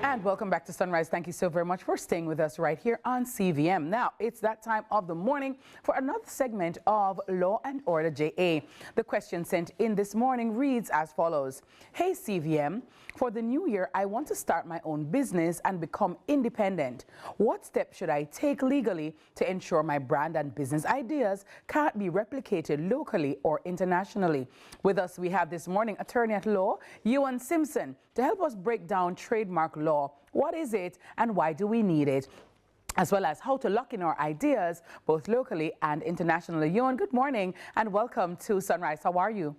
And welcome back to Sunrise. Thank you so very much for staying with us right here on CVM. Now, it's that time of the morning for another segment of Law and Order JA. The question sent in this morning reads as follows. Hey CVM, for the new year, I want to start my own business and become independent. What steps should I take legally to ensure my brand and business ideas can't be replicated locally or internationally? With us, we have this morning attorney at law, Ewan Simpson, to help us break down trademark law. What is it and why do we need it? As well as how to lock in our ideas, both locally and internationally. Ewan, good morning and welcome to Sunrise. How are you?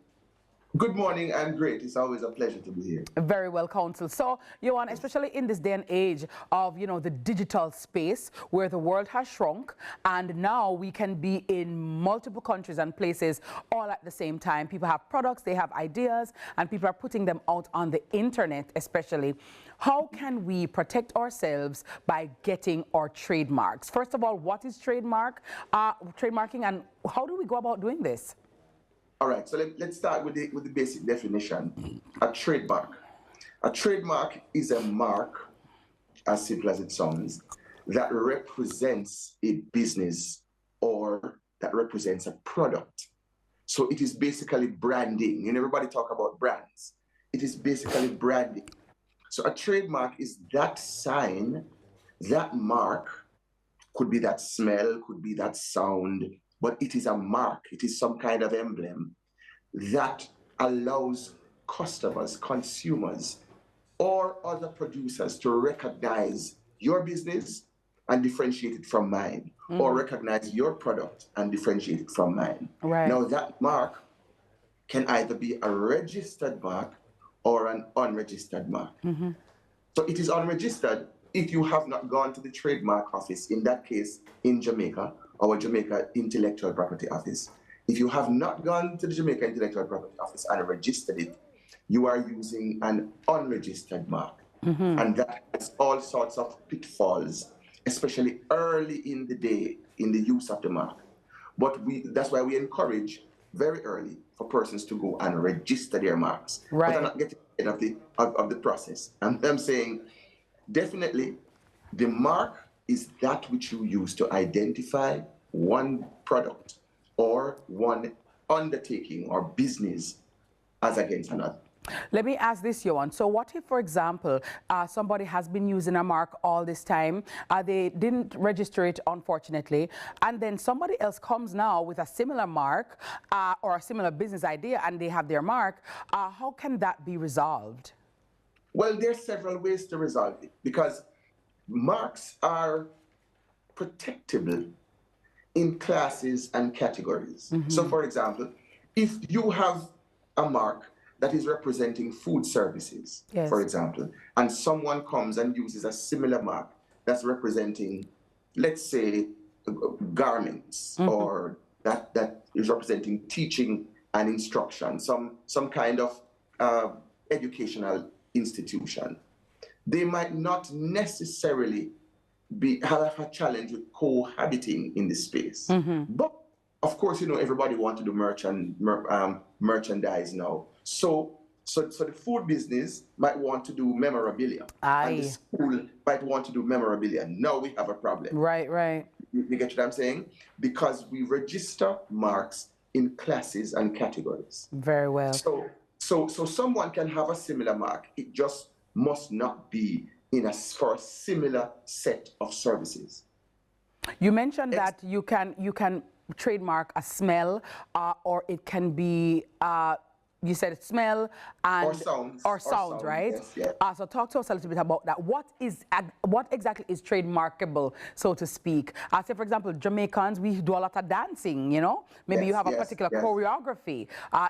Good morning, I'm great. It's always a pleasure to be here. Very well, counsel. So, Ewan, especially in this day and age of, the digital space where the world has shrunk and now we can be in multiple countries and places all at the same time. People have products, they have ideas, and people are putting them out on the internet especially. How can we protect ourselves by getting our trademarks? First of all, what is trademarking, and how do we go about doing this? All right, so let's start with the basic definition. A trademark. A trademark is a mark, as simple as it sounds, that represents a business or that represents a product. So it is basically branding. Everybody talk about brands. It is basically branding. So a trademark is that sign, that mark, could be that smell, could be that sound, but it is a mark, it is some kind of emblem that allows customers, consumers, or other producers to recognize your business and differentiate it from mine, or recognize your product and differentiate it from mine. Right. Now that mark can either be a registered mark or an unregistered mark. So it is unregistered if you have not gone to the trademark office, in that case, in Jamaica, our Jamaica Intellectual Property Office. If you have not gone to the Jamaica Intellectual Property Office and registered it, you are using an unregistered mark. And that has all sorts of pitfalls, especially early in the day in the use of the mark. But that's why we encourage very early for persons to go and register their marks. Right. But I'm not getting ahead of the process. I'm saying definitely the mark is that which you use to identify one product or one undertaking or business as against another. Let me ask this, Ewan. So what if, for example, somebody has been using a mark all this time, they didn't register it, unfortunately, and then somebody else comes now with a similar mark or a similar business idea and they have their mark, how can that be resolved? Well, there are several ways to resolve it because marks are protectable in classes and categories. So, for example, if you have a mark that is representing food services, for example, and someone comes and uses a similar mark that's representing, let's say, garments, or that is representing teaching and instruction, some kind of educational institution, they might not necessarily have a challenge with cohabiting in this space. But of course, everybody wants to do merchandise now. So the food business might want to do memorabilia. And the school might want to do memorabilia. Now we have a problem. Right. You get what I'm saying? Because we register marks in classes and categories. Very well. So someone can have a similar mark. It just must not be for a similar set of services. You mentioned that you can trademark a smell, or it can be you said smell and or sounds, right? Yes. So talk to us a little bit about that. What exactly is trademarkable, so to speak? Say, for example, Jamaicans, we do a lot of dancing. Maybe you have a particular choreography.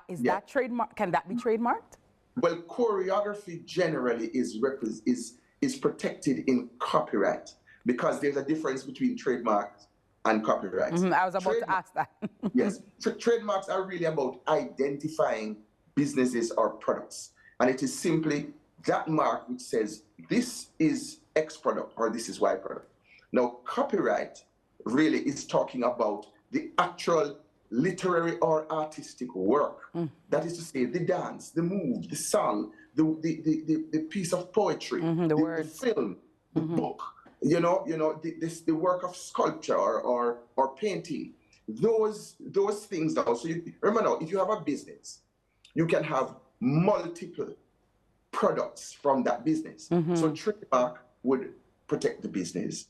Is that trademark? Can that be trademarked? Well, choreography generally is protected in copyright because there's a difference between trademarks and copyrights. I was about to ask that. Yes, trademarks are really about identifying businesses or products, and it is simply that mark which says this is X product or this is Y product. Now, copyright really is talking about the actual literary or artistic work. That is to say, the dance, the move, the song, the piece of poetry, the words, the film, the book, the work of sculpture or painting. Those things now. So remember now, if you have a business, you can have multiple products from that business. So trademark would protect the business,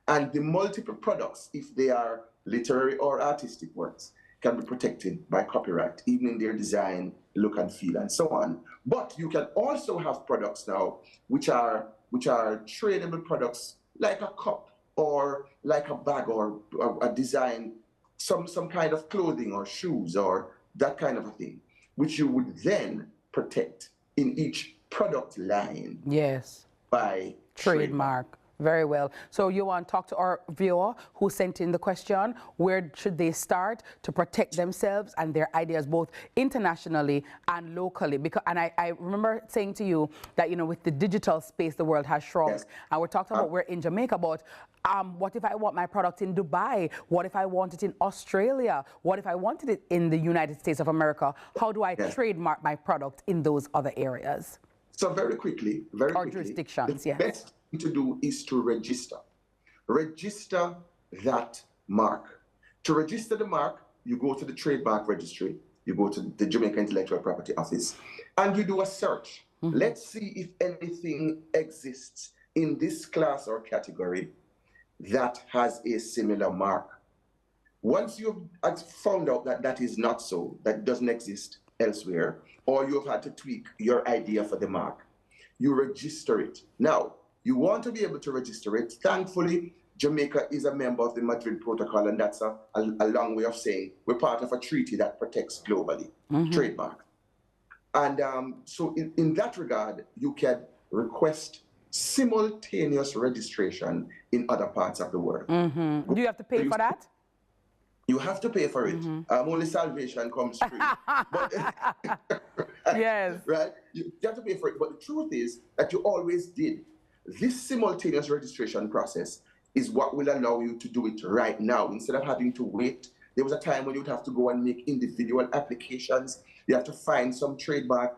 and the multiple products, if they are literary or artistic works, can be protected by copyright, even in their design, look and feel, and so on. But you can also have products now which are tradable products, like a cup or like a bag or a design, some kind of clothing or shoes or that kind of a thing, which you would then protect in each product line. Yes. By trademark. Very well. So you want to talk to our viewer who sent in the question, where should they start to protect themselves and their ideas both internationally and locally? Because, and I remember saying to you that, with the digital space, the world has shrunk. Yes. And we're talking about, we're in Jamaica, but what if I want my product in Dubai? What if I want it in Australia? What if I wanted it in the United States of America? How do I trademark my product in those other areas? So very quickly, jurisdictions, the best thing to do is to register. Register that mark. To register the mark, you go to the trademark registry, you go to the Jamaica Intellectual Property Office, and you do a search. Let's see if anything exists in this class or category that has a similar mark. Once you've found out that that is not so, that doesn't exist elsewhere, or you've had to tweak your idea for the mark, you register it. Now, you want to be able to register it. Thankfully, Jamaica is a member of the Madrid Protocol, and that's a long way of saying we're part of a treaty that protects globally trademark. And so in that regard, you can request simultaneous registration in other parts of the world. Do you have to pay for that? You have to pay for it. Only salvation comes free. But, yes. Right? You have to pay for it. But the truth is that you always did. This simultaneous registration process is what will allow you to do it right now. Instead of having to wait, there was a time when you would have to go and make individual applications. You have to find some trademark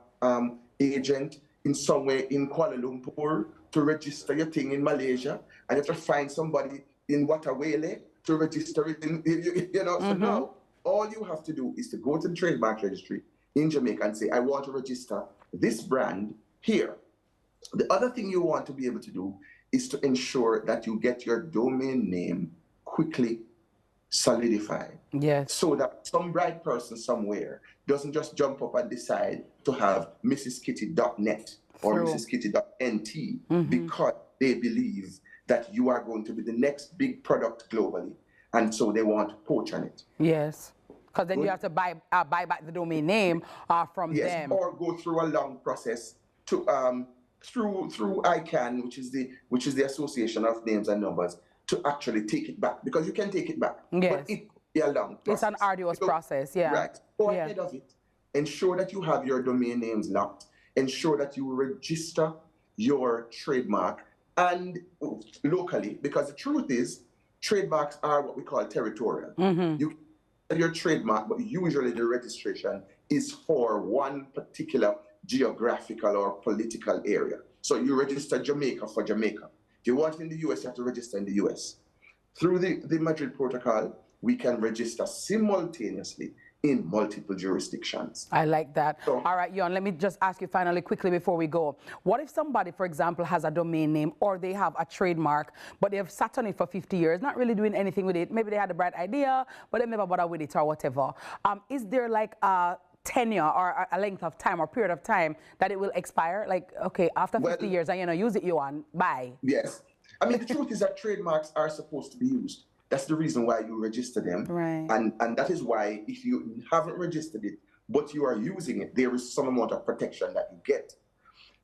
agent in somewhere in Kuala Lumpur to register your thing in Malaysia. And you have to find somebody in Watawele to register it in, So now all you have to do is to go to the trademark registry in Jamaica and say, I want to register this brand here. The other thing you want to be able to do is to ensure that you get your domain name quickly solidified. Yes. So that some bright person somewhere doesn't just jump up and decide to have mrskitty.net or mrskitty.nt because they believe that you are going to be the next big product globally, and so they want to poach on it. Yes, because then you have to buy back the domain name from them, or go through a long process to through ICANN, which is the Association of Names and Numbers, to actually take it back, because you can take it back. Yes. But it will be a long process. It's an arduous process. Yeah. Right. Go ahead of it. Ensure that you have your domain names locked. Ensure that you register your trademark and locally, because the truth is, trademarks are what we call territorial. You can your trademark, but usually the registration is for one particular geographical or political area. So you register Jamaica for Jamaica. If you want it in the US, you have to register in the US. Through the Madrid Protocol, we can register simultaneously in multiple jurisdictions. I like that. So, all right, Jon, let me just ask you finally quickly before we go. What if somebody, for example, has a domain name or they have a trademark, but they've sat on it for 50 years, not really doing anything with it? Maybe they had a bright idea, but they never bothered with it or whatever. Is there like a tenure or a length of time or period of time that it will expire? Like, okay, after 50 years, and use it, you want, bye. Yes. I mean, the truth is that trademarks are supposed to be used. That's the reason why you register them. Right. And that is why if you haven't registered it, but you are using it, there is some amount of protection that you get.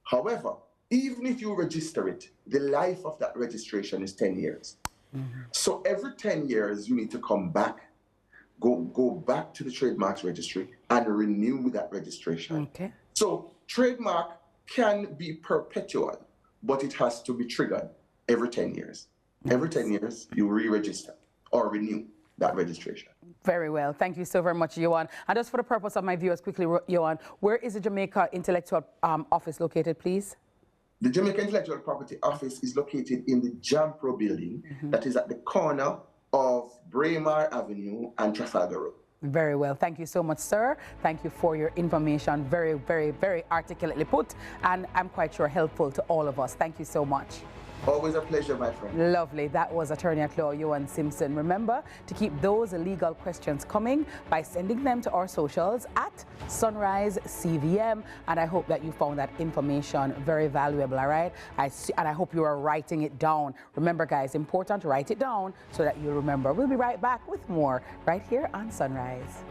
However, even if you register it, the life of that registration is 10 years. So every 10 years, you need to come back, go back to the trademarks registry and renew that registration. Okay. So trademark can be perpetual, but it has to be triggered every 10 years. Every 10 years, you re-register or renew. that registration. Very well. Thank you so very much, Johan. And just for the purpose of my viewers, quickly, Johan, where is the Jamaica Intellectual Office located, please? The Jamaica Intellectual Property Office is located in the Jampro building that is at the corner of Braemar Avenue and Trafalgar Road. Very well. Thank you so much, sir. Thank you for your information. Very, very, very articulately put, and I'm quite sure helpful to all of us. Thank you so much. Always a pleasure, my friend. Lovely. That was Attorney at Law Johan Simpson. Remember to keep those legal questions coming by sending them to our socials at Sunrise CVM. And I hope that you found that information very valuable, all right? And I hope you are writing it down. Remember, guys, important to write it down so that you remember. We'll be right back with more right here on Sunrise.